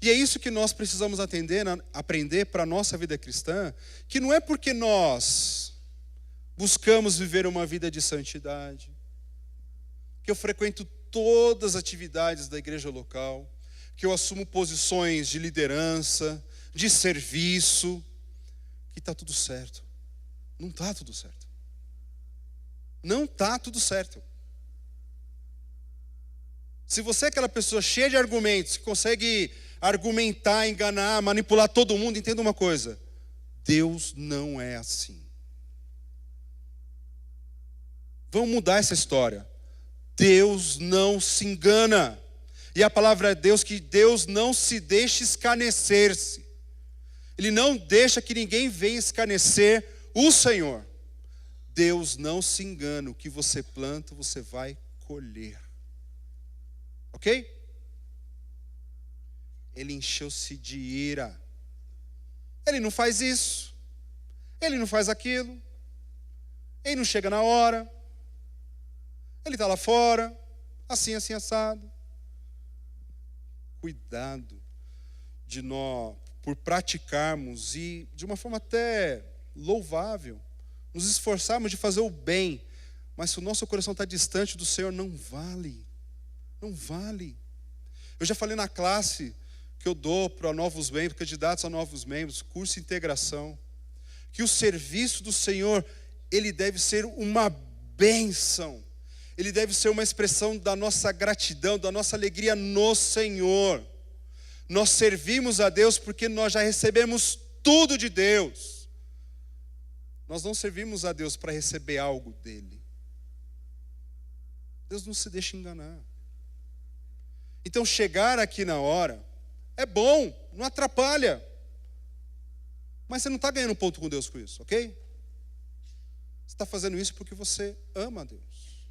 E é isso que nós precisamos aprender para a nossa vida cristã, que não é porque nós buscamos viver uma vida de santidade, que eu frequento todas as atividades da igreja local, que eu assumo posições de liderança, de serviço, que está tudo certo. Não está tudo certo. Não está tudo certo. Se você é aquela pessoa cheia de argumentos, que consegue argumentar, enganar, manipular todo mundo, entenda uma coisa: Deus não é assim. Vamos mudar essa história. Deus não se engana. E a palavra é Deus, que Deus não se deixa escarnecer-se. Ele não deixa que ninguém venha escarnecer o Senhor. Deus não se engana. O que você planta, você vai colher. Ok? Ele encheu-se de ira. Ele não faz isso. Ele não faz aquilo. Ele não chega na hora. Ele está lá fora. Assim, assim, assado. Cuidado de nós, por praticarmos e de uma forma até louvável, nos esforçarmos de fazer o bem, mas se o nosso coração está distante do Senhor, não vale. Não vale. Eu já falei na classe que eu dou para novos membros, candidatos a novos membros, curso de integração, que o serviço do Senhor, ele deve ser uma bênção. Ele deve ser uma expressão da nossa gratidão, da nossa alegria no Senhor. Nós servimos a Deus porque nós já recebemos tudo de Deus. Nós não servimos a Deus para receber algo dele. Deus não se deixa enganar. Então chegar aqui na hora é bom, não atrapalha. Mas você não está ganhando ponto com Deus com isso, ok? Você está fazendo isso porque você ama a Deus.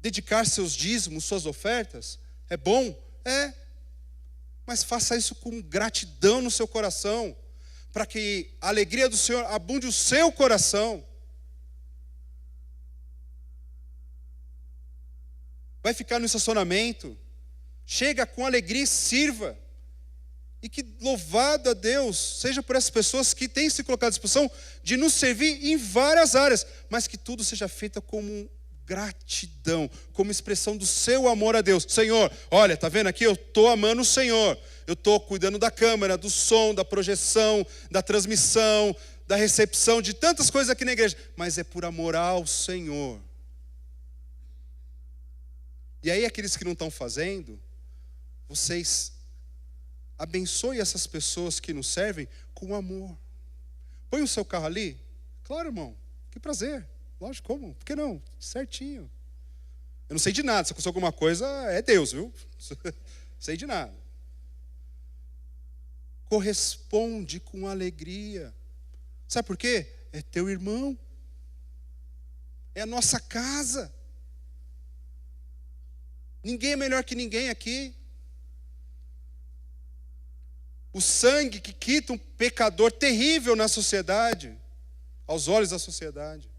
Dedicar seus dízimos, suas ofertas, é bom? É. Mas faça isso com gratidão no seu coração, para que a alegria do Senhor abunde o seu coração. Vai ficar no estacionamento, chega com alegria e sirva. E que louvado a Deus seja por essas pessoas que têm se colocado à disposição de nos servir em várias áreas, mas que tudo seja feito como gratidão, como expressão do seu amor a Deus. Senhor, olha, tá vendo aqui? Eu estou amando o Senhor. Eu estou cuidando da câmera, do som, da projeção, da transmissão, da recepção, de tantas coisas aqui na igreja. Mas é por amor ao Senhor. E aí aqueles que não estão fazendo, vocês abençoem essas pessoas que nos servem com amor. Põe o seu carro ali? Claro, irmão. Que prazer. Lógico, como? Por que não? Certinho. Eu não sei de nada. Se acontecer alguma coisa, é Deus, viu? Sei de nada. Corresponde com alegria. Sabe por quê? É teu irmão. É a nossa casa. Ninguém é melhor que ninguém aqui. O sangue que quita um pecador terrível na sociedade, aos olhos da sociedade,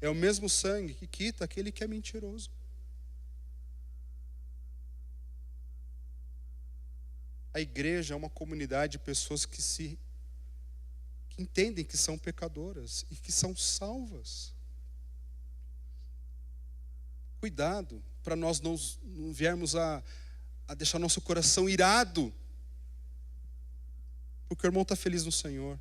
é o mesmo sangue que quita aquele que é mentiroso. A igreja é uma comunidade de pessoas que entendem que são pecadoras e que são salvas. Cuidado para nós não viermos a deixar nosso coração irado, porque o irmão está feliz no Senhor.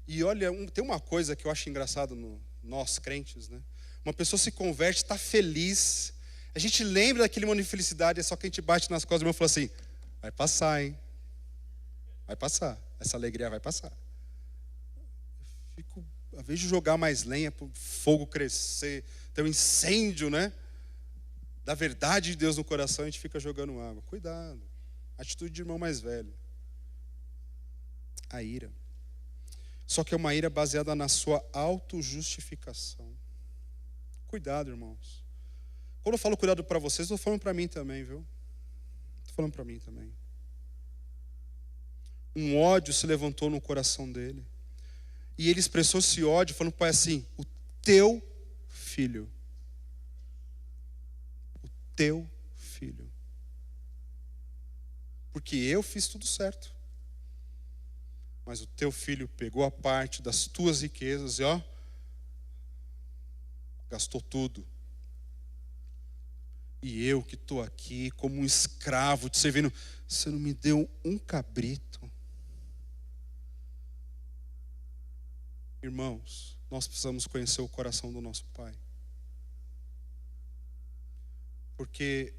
E olha, tem uma coisa que eu acho engraçado nós crentes, né? Uma pessoa se converte, está feliz, a gente lembra daquele momento de felicidade, é só que a gente bate nas costas do irmão e fala assim: vai passar, hein? Vai passar, essa alegria vai passar. Ao invés de jogar mais lenha para o fogo crescer, ter um incêndio, né? Da verdade de Deus no coração, a gente fica jogando água. Cuidado, atitude de irmão mais velho. A ira. Só que é uma ira baseada na sua autojustificação. Cuidado, irmãos. Quando eu falo cuidado para vocês, estou falando para mim também, viu? Estou falando para mim também. Um ódio se levantou no coração dele. E ele expressou esse ódio falando para o pai assim: o teu filho. O teu filho. Porque eu fiz tudo certo. Mas o teu filho pegou a parte das tuas riquezas e gastou tudo. E eu que estou aqui como um escravo te servindo, você não me deu um cabrito. Irmãos, nós precisamos conhecer o coração do nosso Pai. Porque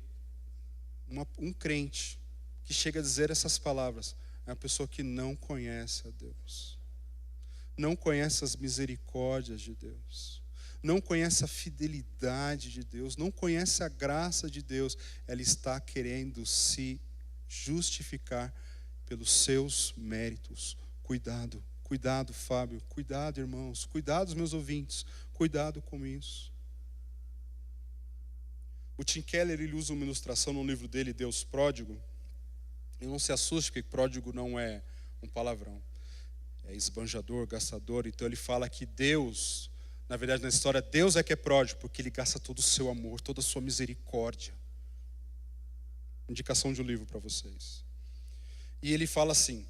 um crente que chega a dizer essas palavras é uma pessoa que não conhece a Deus, não conhece as misericórdias de Deus, não conhece a fidelidade de Deus, não conhece a graça de Deus. Ela está querendo se justificar pelos seus méritos. Cuidado, cuidado, Fábio, cuidado, irmãos, cuidado, meus ouvintes, cuidado com isso. O Tim Keller, ele usa uma ilustração no livro dele, Deus Pródigo. E não se assuste, porque pródigo não é um palavrão. É esbanjador, gastador. Então ele fala que Deus, na verdade na história, Deus é que é pródigo, porque ele gasta todo o seu amor, toda a sua misericórdia. Indicação de um livro para vocês. E ele fala assim,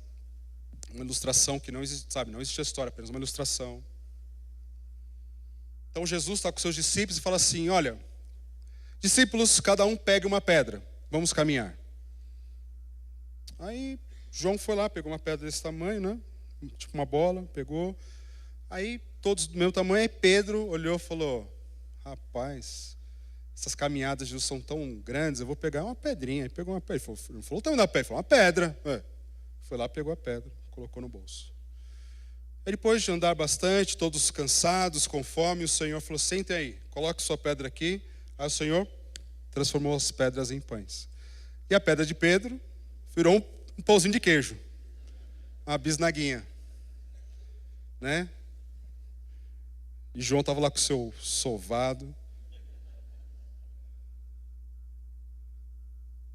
uma ilustração que não existe, sabe, não existe a história, apenas uma ilustração. Então Jesus está com seus discípulos e fala assim: olha, discípulos, cada um pegue uma pedra, vamos caminhar. Aí João foi lá, pegou uma pedra desse tamanho, né? Tipo uma bola, pegou. Aí todos do mesmo tamanho. Aí Pedro olhou e falou: rapaz, essas caminhadas de Jesus são tão grandes, eu vou pegar uma pedrinha. Aí pegou uma pedra. Não falou o tamanho da pedra, falou uma pedra. Foi lá, pegou a pedra, colocou no bolso. Aí depois de andar bastante, todos cansados, com fome, o Senhor falou, sentem aí, coloque sua pedra aqui. Aí o Senhor transformou as pedras em pães. E a pedra de Pedro virou um pãozinho de queijo, uma bisnaguinha, né? E João estava lá com o seu sovado.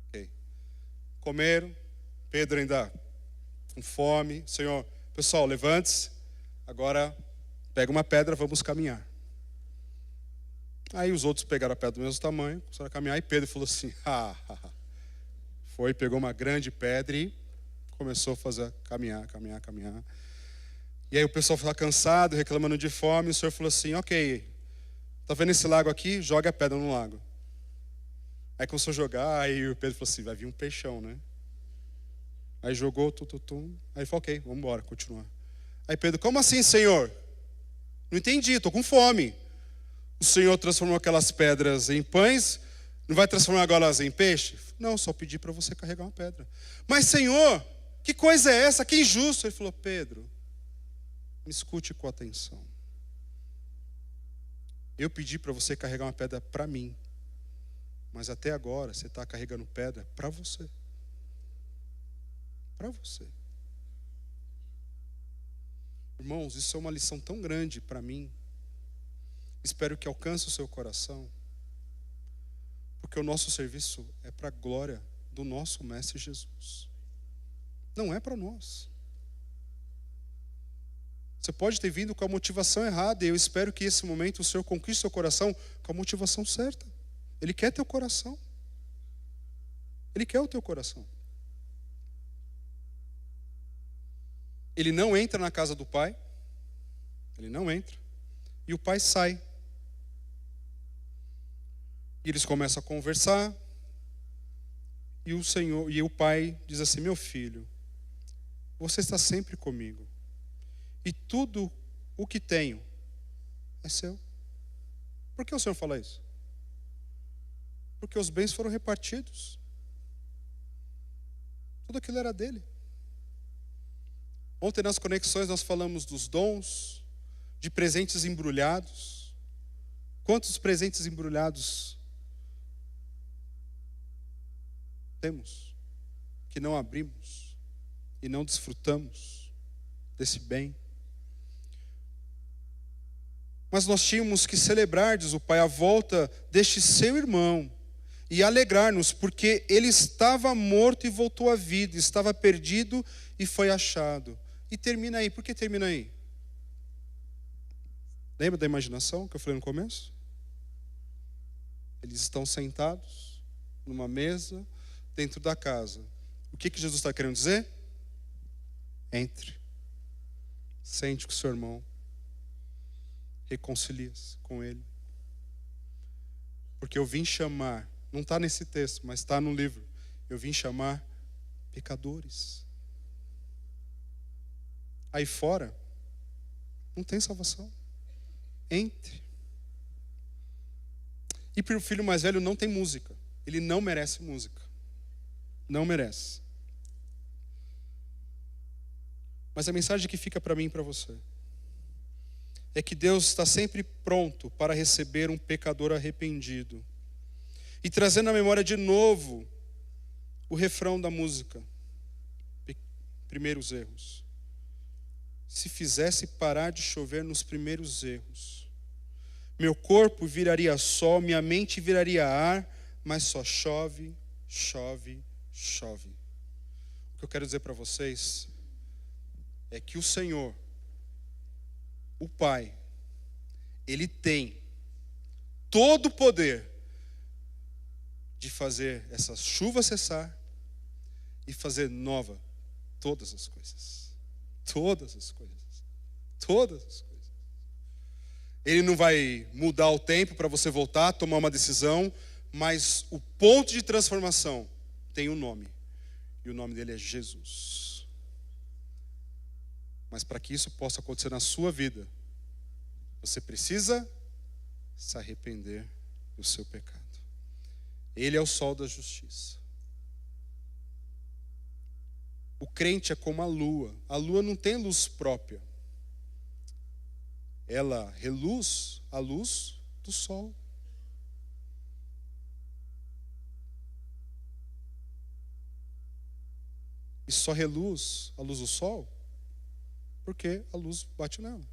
Okay. Comeram, Pedro ainda com fome. Senhor, pessoal, levante-se. Agora pega uma pedra, vamos caminhar. Aí os outros pegaram a pedra do mesmo tamanho, começaram a caminhar. E Pedro falou assim, foi, pegou uma grande pedra e começou a fazer caminhar. E aí o pessoal estava cansado, reclamando de fome. E o Senhor falou assim, ok, tá vendo esse lago aqui? Joga a pedra no lago. Aí começou a jogar, aí o Pedro falou assim, vai vir um peixão, né? Aí jogou, Aí falou, ok, vamos embora, continuar. Aí Pedro, como assim, Senhor? Não entendi, estou com fome. O Senhor transformou aquelas pedras em pães, não vai transformar agora elas em peixe? Não, só pedi para você carregar uma pedra. Mas, Senhor, que coisa é essa? Que injusto. Ele falou, Pedro, me escute com atenção. Eu pedi para você carregar uma pedra para mim, mas até agora você está carregando pedra para você. Para você. Irmãos, isso é uma lição tão grande para mim. Espero que alcance o seu coração. Porque o nosso serviço é para a glória do nosso Mestre Jesus. Não é para nós. Você pode ter vindo com a motivação errada. E eu espero que esse momento o Senhor conquiste seu coração com a motivação certa. Ele quer teu coração. Ele quer o teu coração. Ele não entra na casa do pai. Ele não entra. E o pai sai. E eles começam a conversar. E o pai diz assim, meu filho, você está sempre comigo. E tudo o que tenho é seu. Por que o Senhor fala isso? Porque os bens foram repartidos. Tudo aquilo era dele. Ontem nas conexões nós falamos dos dons, de presentes embrulhados. Quantos presentes embrulhados temos que não abrimos e não desfrutamos desse bem? Mas nós tínhamos que celebrar, diz o Pai, a volta deste seu irmão e alegrar-nos, porque ele estava morto e voltou à vida, estava perdido e foi achado. E termina aí. Por que termina aí? Lembra da imaginação que eu falei no começo? Eles estão sentados numa mesa dentro da casa. O que Jesus está querendo dizer? Entre. Sente com o seu irmão. Reconcilia-se com ele. Porque eu vim chamar, não está nesse texto, mas está no livro. Eu vim chamar pecadores. Aí fora, não tem salvação. Entre. E para o filho mais velho não tem música. Ele não merece música. Não merece. Mas a mensagem que fica para mim e para você é que Deus está sempre pronto para receber um pecador arrependido. E trazendo à memória de novo o refrão da música. Primeiros erros. Se fizesse parar de chover nos primeiros erros, meu corpo viraria sol, minha mente viraria ar, mas só chove, chove, chove. O que eu quero dizer para vocês é que o Senhor, o Pai, Ele tem todo o poder de fazer essa chuva cessar e fazer nova todas as coisas. Todas as coisas. Todas as coisas. Ele não vai mudar o tempo para você voltar, tomar uma decisão, mas o ponto de transformação tem um nome. E o nome dele é Jesus. Mas para que isso possa acontecer na sua vida, você precisa se arrepender do seu pecado. Ele é o sol da justiça. O crente é como a lua. A lua não tem luz própria. ela reluz à luz do sol. E só reluz à luz do sol porque a luz bate nela.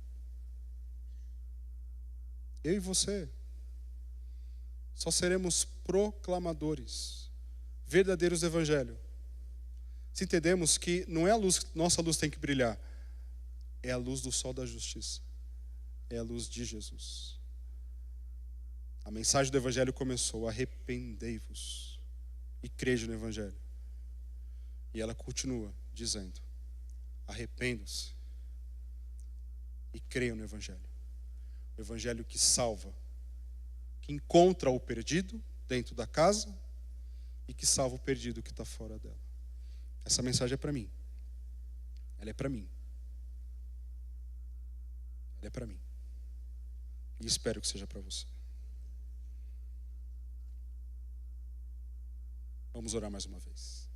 Eu e você só seremos proclamadores verdadeiros do Evangelho se entendemos que não é a luz, nossa luz tem que brilhar, é a luz do sol da justiça, é a luz de Jesus. A mensagem do Evangelho começou: arrependei-vos e crede no Evangelho. E ela continua dizendo: arrependam-se e creiam no Evangelho. O Evangelho que salva, que encontra o perdido dentro da casa e que salva o perdido que está fora dela. Essa mensagem é para mim. Ela é para mim. Ela é para mim. E espero que seja para você. Vamos orar mais uma vez.